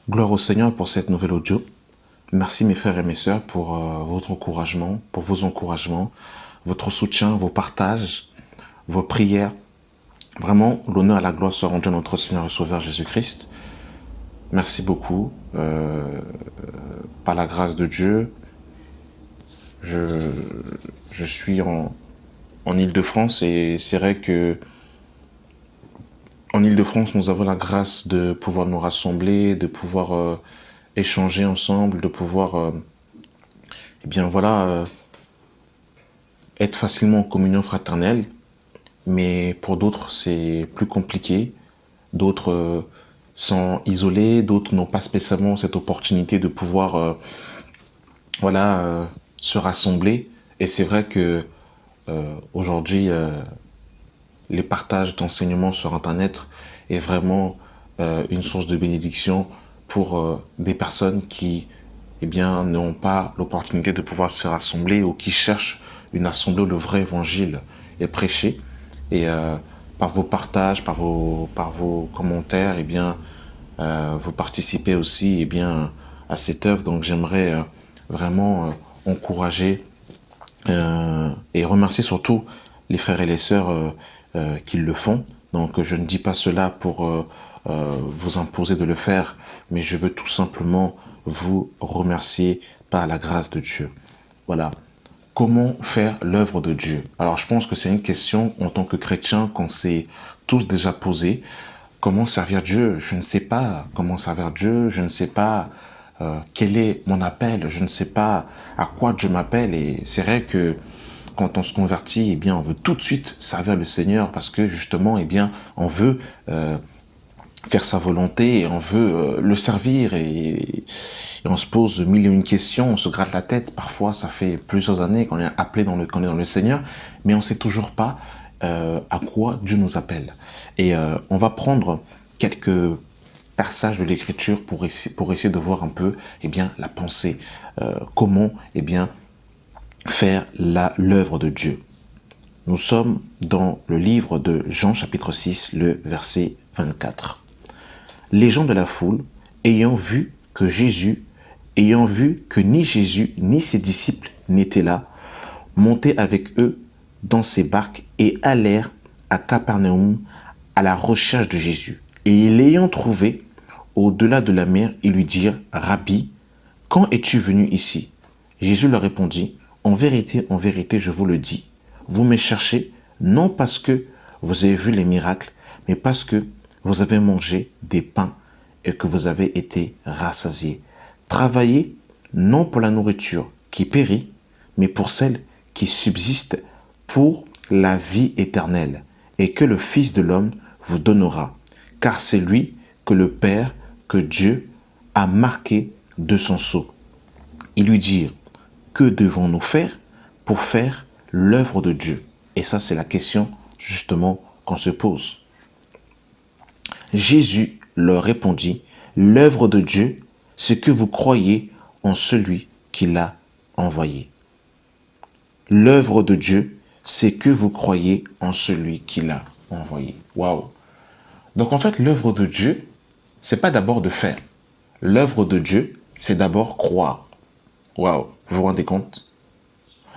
Gloire au Seigneur pour cette nouvelle audio. Merci mes frères et mes sœurs pour votre encouragement, pour vos encouragements, votre soutien, vos partages, vos prières. Vraiment, l'honneur et la gloire soient rendus à notre Seigneur et Sauveur Jésus-Christ. Merci beaucoup. Par la grâce de Dieu, je, je suis en Île-de-France et c'est vrai que en Île-de-France, nous avons la grâce de pouvoir nous rassembler, de pouvoir échanger ensemble, de pouvoir eh bien voilà, être facilement en communion fraternelle, mais pour d'autres c'est plus compliqué. D'autres sont isolés, d'autres n'ont pas spécialement cette opportunité de pouvoir voilà, se rassembler. Et c'est vrai que aujourd'hui, les partages d'enseignements sur Internet est vraiment une source de bénédiction pour des personnes qui eh bien, n'ont pas l'opportunité de pouvoir se rassembler ou qui cherchent une assemblée où le vrai évangile est prêché. Et par vos partages, par vos commentaires, eh bien, vous participez aussi eh bien, à cette œuvre. Donc j'aimerais vraiment encourager et remercier surtout les frères et les sœurs qui le font. Donc je ne dis pas cela pour vous imposer de le faire, mais je veux tout simplement vous remercier par la grâce de Dieu. Voilà. Comment faire l'œuvre de Dieu? Alors je pense que c'est une question en tant que chrétien qu'on s'est tous déjà posé. Comment servir Dieu? Je ne sais pas comment servir Dieu, je ne sais pas quel est mon appel, je ne sais pas à quoi Dieu m'appelle. Et c'est vrai que quand on se convertit, eh bien, on veut tout de suite servir le Seigneur parce que justement, eh bien, on veut faire sa volonté et on veut le servir et on se pose mille et une questions, on se gratte la tête. Parfois, ça fait plusieurs années qu'on est appelé qu'on est dans le Seigneur, mais on ne sait toujours pas à quoi Dieu nous appelle. Et on va prendre quelques passages de l'Écriture pour essayer de voir un peu eh bien, la pensée, comment eh bien, faire l'œuvre de Dieu. Nous sommes dans le livre de Jean chapitre 6, le verset 24. Les gens de la foule, ayant vu que ni Jésus ni ses disciples n'étaient là, montaient avec eux dans ces barques et allèrent à Capernaum à la recherche de Jésus. Et l'ayant trouvé au-delà de la mer, ils lui dirent, Rabbi, quand es-tu venu ici? Jésus leur répondit, en vérité, je vous le dis, vous me cherchez non parce que vous avez vu les miracles, mais parce que vous avez mangé des pains et que vous avez été rassasiés. Travaillez non pour la nourriture qui périt, mais pour celle qui subsiste pour la vie éternelle, et que le Fils de l'homme vous donnera, car c'est lui que le Père, que Dieu a marqué de son sceau. Ils lui dirent, que devons-nous faire pour faire l'œuvre de Dieu? Et ça, c'est la question justement qu'on se pose. Jésus leur répondit, l'œuvre de Dieu, c'est que vous croyez en celui qui l'a envoyé. L'œuvre de Dieu, c'est que vous croyez en celui qui l'a envoyé. Waouh! Donc en fait, l'œuvre de Dieu, c'est pas d'abord de faire. L'œuvre de Dieu, c'est d'abord croire. Waouh! Vous vous rendez compte?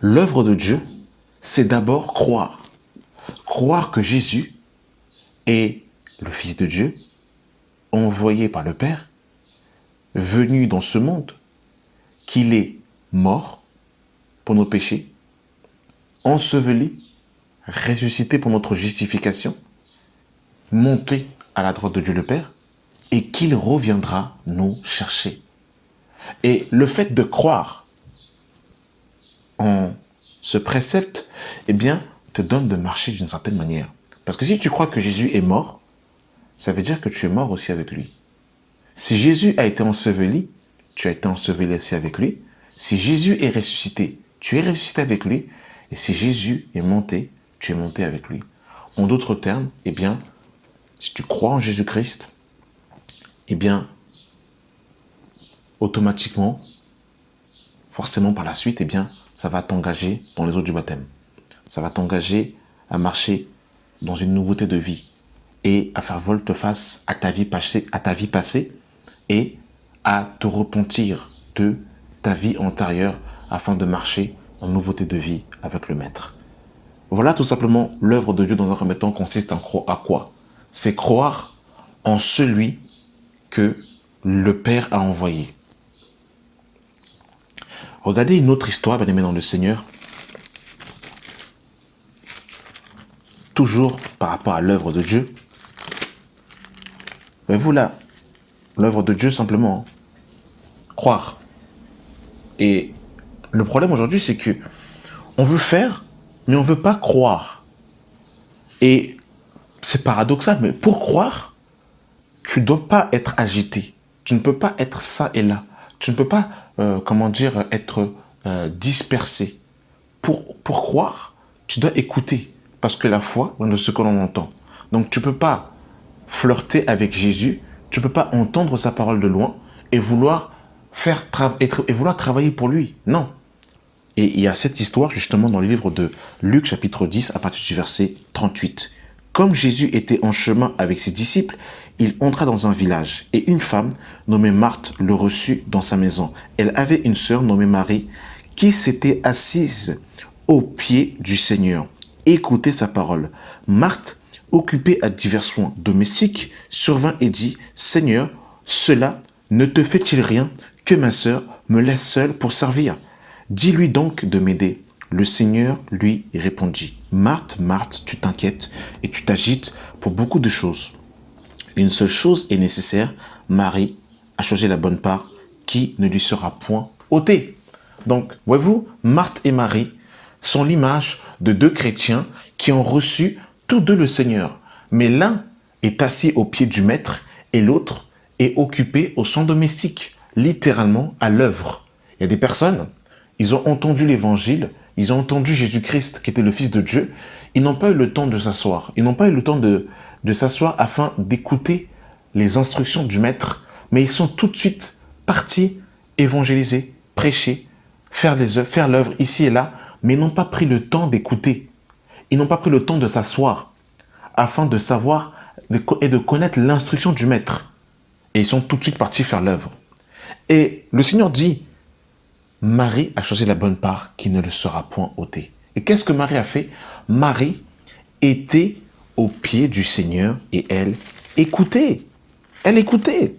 L'œuvre de Dieu, c'est d'abord croire. Croire que Jésus est le Fils de Dieu, envoyé par le Père, venu dans ce monde, qu'il est mort pour nos péchés, enseveli, ressuscité pour notre justification, monté à la droite de Dieu le Père, et qu'il reviendra nous chercher. Et le fait de croire en ce précepte, eh bien, te donne de marcher d'une certaine manière. Parce que si tu crois que Jésus est mort, ça veut dire que tu es mort aussi avec lui. Si Jésus a été enseveli, tu as été enseveli aussi avec lui. Si Jésus est ressuscité, tu es ressuscité avec lui. Et si Jésus est monté, tu es monté avec lui. En d'autres termes, eh bien, si tu crois en Jésus-Christ, eh bien, automatiquement, forcément par la suite, eh bien, ça va t'engager dans les eaux du baptême. Ça va t'engager à marcher dans une nouveauté de vie et à faire volte-face à ta vie passée et à te repentir de ta vie antérieure afin de marcher en nouveauté de vie avec le Maître. Voilà tout simplement l'œuvre de Dieu dans un premier temps consiste à quoi? C'est croire en celui que le Père a envoyé. Regardez une autre histoire, bien aimé dans le Seigneur, toujours par rapport à l'œuvre de Dieu. Voyez-vous là, l'œuvre de Dieu simplement, croire. Et le problème aujourd'hui, c'est que on veut faire, mais on ne veut pas croire. Et c'est paradoxal, mais pour croire, tu ne dois pas être agité. Tu ne peux pas être ça et là. Tu ne peux pas, être dispersé. Pour croire, tu dois écouter. Parce que la foi, on est ce que l'on entend. Donc tu ne peux pas flirter avec Jésus, tu ne peux pas entendre sa parole de loin et vouloir travailler pour lui. Non. Et il y a cette histoire justement dans le livre de Luc chapitre 10 à partir du verset 38. Comme Jésus était en chemin avec ses disciples, il entra dans un village et une femme nommée Marthe le reçut dans sa maison. Elle avait une sœur nommée Marie qui s'était assise aux pieds du Seigneur. Écoutez sa parole. Marthe, occupée à divers soins domestiques, survint et dit, « Seigneur, cela ne te fait-il rien que ma sœur me laisse seule pour servir? Dis-lui donc de m'aider. » Le Seigneur lui répondit, « Marthe, Marthe, tu t'inquiètes et tu t'agites pour beaucoup de choses. Une seule chose est nécessaire, Marie a choisi la bonne part qui ne lui sera point ôtée. » Donc, voyez-vous, Marthe et Marie sont l'image de deux chrétiens qui ont reçu tous deux le Seigneur. Mais l'un est assis aux pieds du Maître et l'autre est occupé au soin domestique, littéralement à l'œuvre. Il y a des personnes, ils ont entendu l'évangile, ils ont entendu Jésus-Christ qui était le Fils de Dieu, ils n'ont pas eu le temps de s'asseoir, ils n'ont pas eu le temps de s'asseoir afin d'écouter les instructions du Maître, mais ils sont tout de suite partis évangéliser, prêcher, faire l'œuvre ici et là, mais ils n'ont pas pris le temps d'écouter. Ils n'ont pas pris le temps de s'asseoir afin de savoir et de connaître l'instruction du Maître. Et ils sont tout de suite partis faire l'œuvre. Et le Seigneur dit, Marie a choisi la bonne part qui ne le sera point ôtée. Et qu'est-ce que Marie a fait? Marie était aux pieds du Seigneur et elle écoutait. Elle écoutait.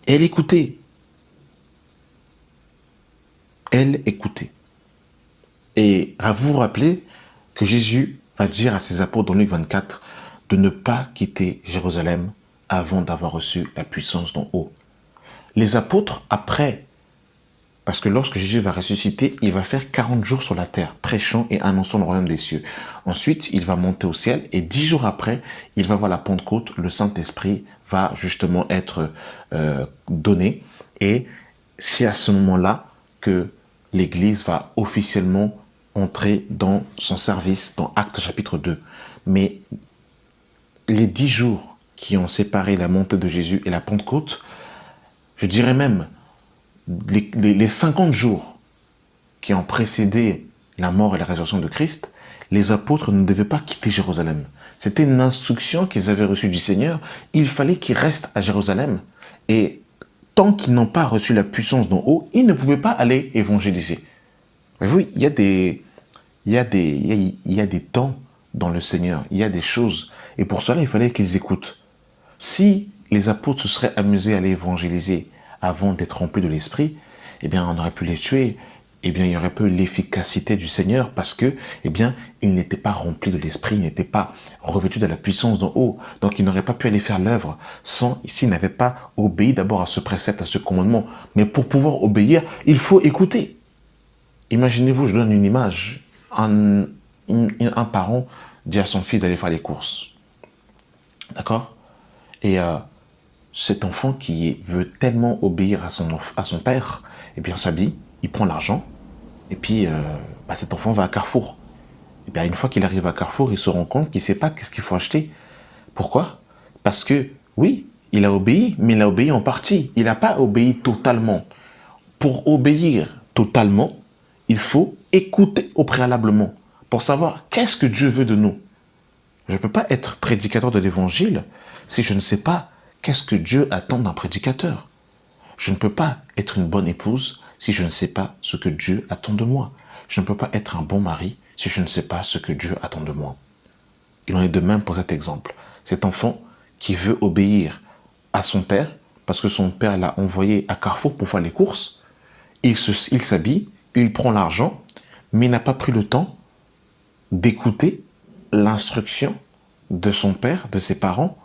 Elle écoutait. Elle écoutait. Et à vous rappeler que Jésus va dire à ses apôtres dans Luc 24 de ne pas quitter Jérusalem avant d'avoir reçu la puissance d'en haut. Les apôtres, après, parce que lorsque Jésus va ressusciter, il va faire 40 jours sur la terre, prêchant et annonçant le royaume des cieux. Ensuite, il va monter au ciel et 10 jours après, il va voir la Pentecôte, le Saint-Esprit va justement être donné. Et c'est à ce moment-là que l'Église va officiellement entrer dans son service, dans Actes chapitre 2. Mais les 10 jours qui ont séparé la montée de Jésus et la Pentecôte, je dirais même les 50 jours qui ont précédé la mort et la résurrection de Christ, les apôtres ne devaient pas quitter Jérusalem. C'était une instruction qu'ils avaient reçue du Seigneur. Il fallait qu'ils restent à Jérusalem. Et tant qu'ils n'ont pas reçu la puissance d'en haut, ils ne pouvaient pas aller évangéliser. Voyez-vous, il y a des temps dans le Seigneur. Il y a des choses. Et pour cela, il fallait qu'ils écoutent. Si les apôtres se seraient amusés à aller évangéliser avant d'être remplis de l'Esprit, eh bien, on aurait pu les tuer. Eh bien, il y aurait peu l'efficacité du Seigneur parce que, eh bien, ils n'étaient pas remplis de l'Esprit, ils n'étaient pas revêtus de la puissance d'en haut. Donc, ils n'auraient pas pu aller faire l'œuvre s'ils n'avaient pas obéi d'abord à ce précepte, à ce commandement. Mais pour pouvoir obéir, il faut écouter. Imaginez-vous, je donne une image. Un parent dit à son fils d'aller faire les courses. D'accord? Et cet enfant qui veut tellement obéir à son père, eh bien, s'habille, il prend l'argent, et puis cet enfant va à Carrefour. Et bien, une fois qu'il arrive à Carrefour, il se rend compte qu'il ne sait pas qu'est-ce qu'il faut acheter. Pourquoi? Parce que, oui, il a obéi, mais il a obéi en partie. Il n'a pas obéi totalement. Pour obéir totalement, il faut écouter au préalablement pour savoir qu'est-ce que Dieu veut de nous. Je ne peux pas être prédicateur de l'évangile si je ne sais pas Qu'est-ce que Dieu attend d'un prédicateur? Je ne peux pas être une bonne épouse si je ne sais pas ce que Dieu attend de moi. Je ne peux pas être un bon mari si je ne sais pas ce que Dieu attend de moi. Il en est de même pour cet exemple. Cet enfant qui veut obéir à son père, parce que son père l'a envoyé à Carrefour pour faire les courses, il s'habille, il prend l'argent, mais il n'a pas pris le temps d'écouter l'instruction de son père, de ses parents,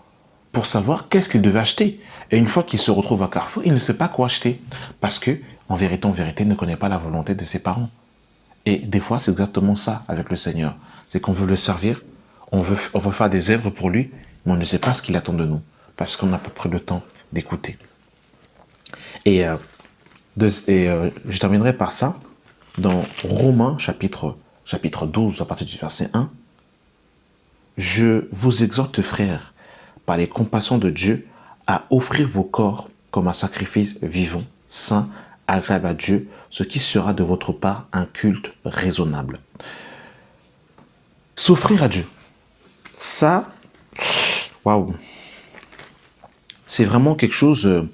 pour savoir qu'est-ce qu'il devait acheter. Et une fois qu'il se retrouve à Carrefour, il ne sait pas quoi acheter. Parce que, en vérité, il ne connaît pas la volonté de ses parents. Et des fois, c'est exactement ça avec le Seigneur. C'est qu'on veut le servir, on veut faire des œuvres pour lui, mais on ne sait pas ce qu'il attend de nous. Parce qu'on n'a pas pris le temps d'écouter. Et je terminerai par ça. Dans Romains, chapitre 12, à partir du verset 1, « Je vous exhorte, frères, par les compassions de Dieu, à offrir vos corps comme un sacrifice vivant, saint, agréable à Dieu, ce qui sera de votre part un culte raisonnable. » S'offrir à Dieu. Ça, waouh, c'est vraiment quelque chose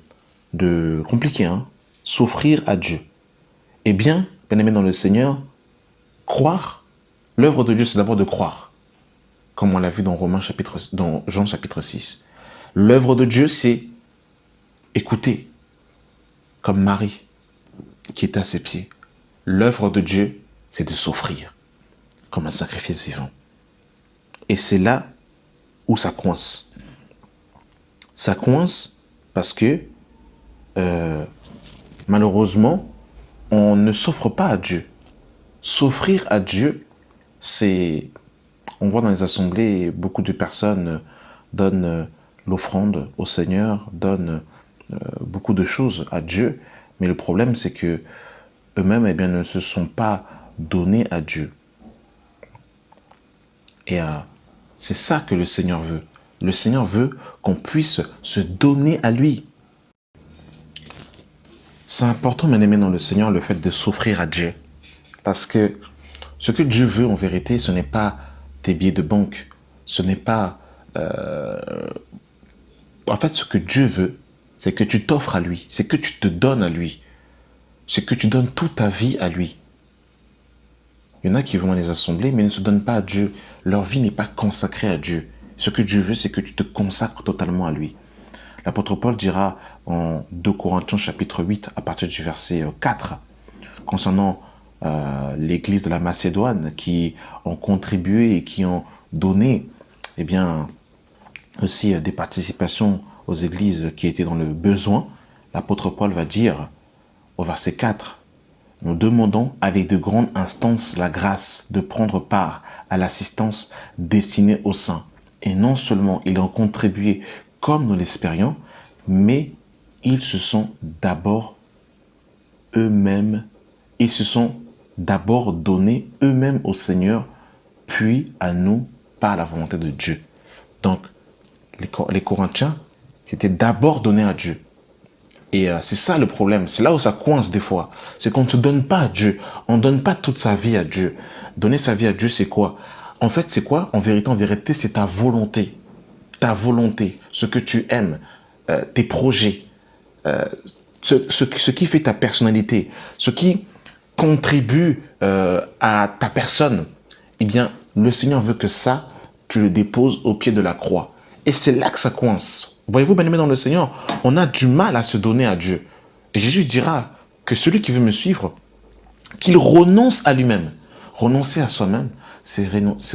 de compliqué, hein. S'offrir à Dieu. Eh bien aimé dans le Seigneur, croire, l'œuvre de Dieu, c'est d'abord de croire. Comme on l'a vu dans dans Jean chapitre 6. L'œuvre de Dieu, c'est écouter, comme Marie qui est à ses pieds. L'œuvre de Dieu, c'est de s'offrir comme un sacrifice vivant. Et c'est là où ça coince. Ça coince parce que, malheureusement, on ne s'offre pas à Dieu. S'offrir à Dieu, c'est... On voit dans les assemblées, beaucoup de personnes donnent l'offrande au Seigneur, donnent beaucoup de choses à Dieu. Mais le problème, c'est que eux-mêmes, ne se sont pas donnés à Dieu. Et c'est ça que le Seigneur veut. Le Seigneur veut qu'on puisse se donner à lui. C'est important, bien aimé dans le Seigneur, le fait de s'offrir à Dieu. Parce que ce que Dieu veut, en vérité, ce n'est pas tes billets de banque. Ce n'est pas... En fait, ce que Dieu veut, c'est que tu t'offres à lui. C'est que tu te donnes à lui. C'est que tu donnes toute ta vie à lui. Il y en a qui vont dans les assemblées, mais ne se donnent pas à Dieu. Leur vie n'est pas consacrée à Dieu. Ce que Dieu veut, c'est que tu te consacres totalement à lui. L'apôtre Paul dira en 2 Corinthiens chapitre 8, à partir du verset 4, concernant l'église de la Macédoine, qui ont contribué et qui ont donné, aussi des participations aux églises qui étaient dans le besoin. L'apôtre Paul va dire au verset 4, « Nous demandons avec de grandes instances la grâce de prendre part à l'assistance destinée aux saints. Et non seulement ils ont contribué comme nous l'espérions, mais ils se sont d'abord donnés eux-mêmes au Seigneur, puis à nous par la volonté de Dieu. » Donc, les Corinthiens, c'était d'abord donné à Dieu. Et c'est ça le problème. C'est là où ça coince des fois. C'est qu'on ne se donne pas à Dieu. On ne donne pas toute sa vie à Dieu. Donner sa vie à Dieu, c'est quoi? En fait, c'est quoi? En vérité, c'est ta volonté. Ta volonté, ce que tu aimes, tes projets, ce qui fait ta personnalité, ce qui contribue à ta personne. Eh bien, le Seigneur veut que ça, tu le déposes au pied de la croix. Et c'est là que ça coince. Voyez-vous, bien-aimés dans le Seigneur, on a du mal à se donner à Dieu. Et Jésus dira que celui qui veut me suivre, qu'il renonce à lui-même. Renoncer à soi-même, c'est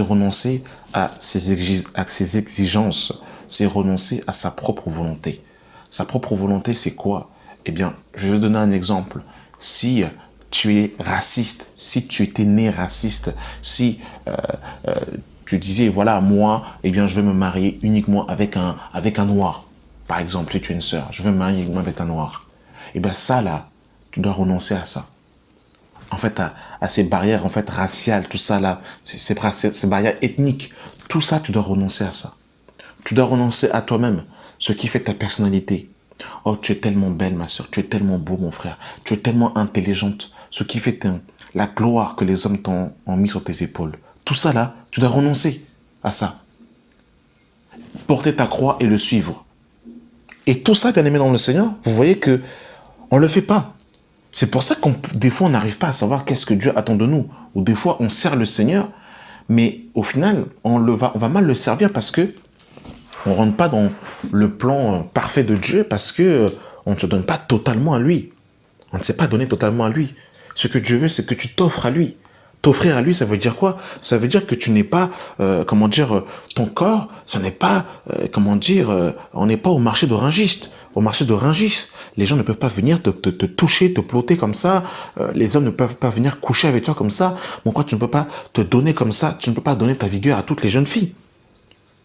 renoncer à ses exigences. C'est renoncer à sa propre volonté. Sa propre volonté, c'est quoi? Eh bien, je vais vous donner un exemple. Si tu es raciste, si tu étais né raciste, si tu disais, voilà, moi, je vais me marier uniquement avec un noir. Par exemple, si tu es une sœur, je veux me marier uniquement avec un noir. Eh bien, ça, là, tu dois renoncer à ça. En fait, à ces barrières, raciales, tout ça, là, ces barrières ethniques, tout ça, tu dois renoncer à ça. Tu dois renoncer à toi-même, ce qui fait ta personnalité. Oh, tu es tellement belle, ma sœur, tu es tellement beau, mon frère, tu es tellement intelligente, ce qui fait la gloire que les hommes ont mis sur tes épaules. Tout ça là, tu dois renoncer à ça. Porter ta croix et le suivre. Et tout ça, bien aimé dans le Seigneur, vous voyez que on le fait pas. C'est pour ça qu'on des fois on n'arrive pas à savoir qu'est-ce que Dieu attend de nous. Ou des fois on sert le Seigneur, mais au final on va mal le servir parce que on rentre pas dans le plan parfait de Dieu parce que on ne se donne pas totalement à lui. On ne s'est pas donné totalement à lui. Ce que Dieu veut, c'est que tu t'offres à lui. T'offrir à lui, ça veut dire quoi? Ça veut dire que tu n'es pas, ton corps, ça n'est pas, on n'est pas au marché de Rungis. Au marché de Rungis, les gens ne peuvent pas venir te toucher, te plotter comme ça. Les hommes ne peuvent pas venir coucher avec toi comme ça. Pourquoi tu ne peux pas te donner comme ça? Tu ne peux pas donner ta vigueur à toutes les jeunes filles.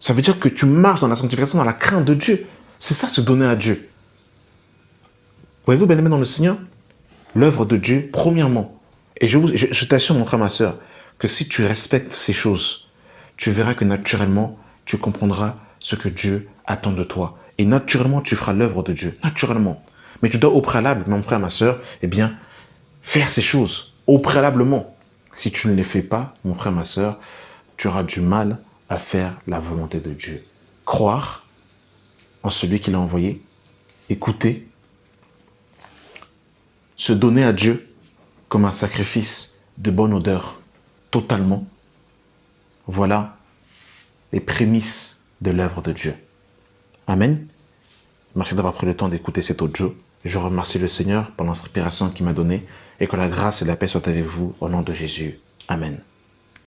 Ça veut dire que tu marches dans la sanctification, dans la crainte de Dieu. C'est ça, se donner à Dieu. Voyez-vous, bien aimé dans le Seigneur, l'œuvre de Dieu, premièrement, et je t'assure, mon frère, ma soeur, que si tu respectes ces choses, tu verras que naturellement, tu comprendras ce que Dieu attend de toi. Et naturellement, tu feras l'œuvre de Dieu. Naturellement. Mais tu dois au préalable, mon frère, ma soeur, eh bien, faire ces choses au préalablement. Si tu ne les fais pas, mon frère, ma soeur, tu auras du mal à faire la volonté de Dieu. Croire en celui qui l'a envoyé, écouter, se donner à Dieu comme un sacrifice de bonne odeur, totalement. Voilà les prémices de l'œuvre de Dieu. Amen. Merci d'avoir pris le temps d'écouter cet audio. Je remercie le Seigneur pour l'inspiration qu'il m'a donnée et que la grâce et la paix soient avec vous au nom de Jésus. Amen.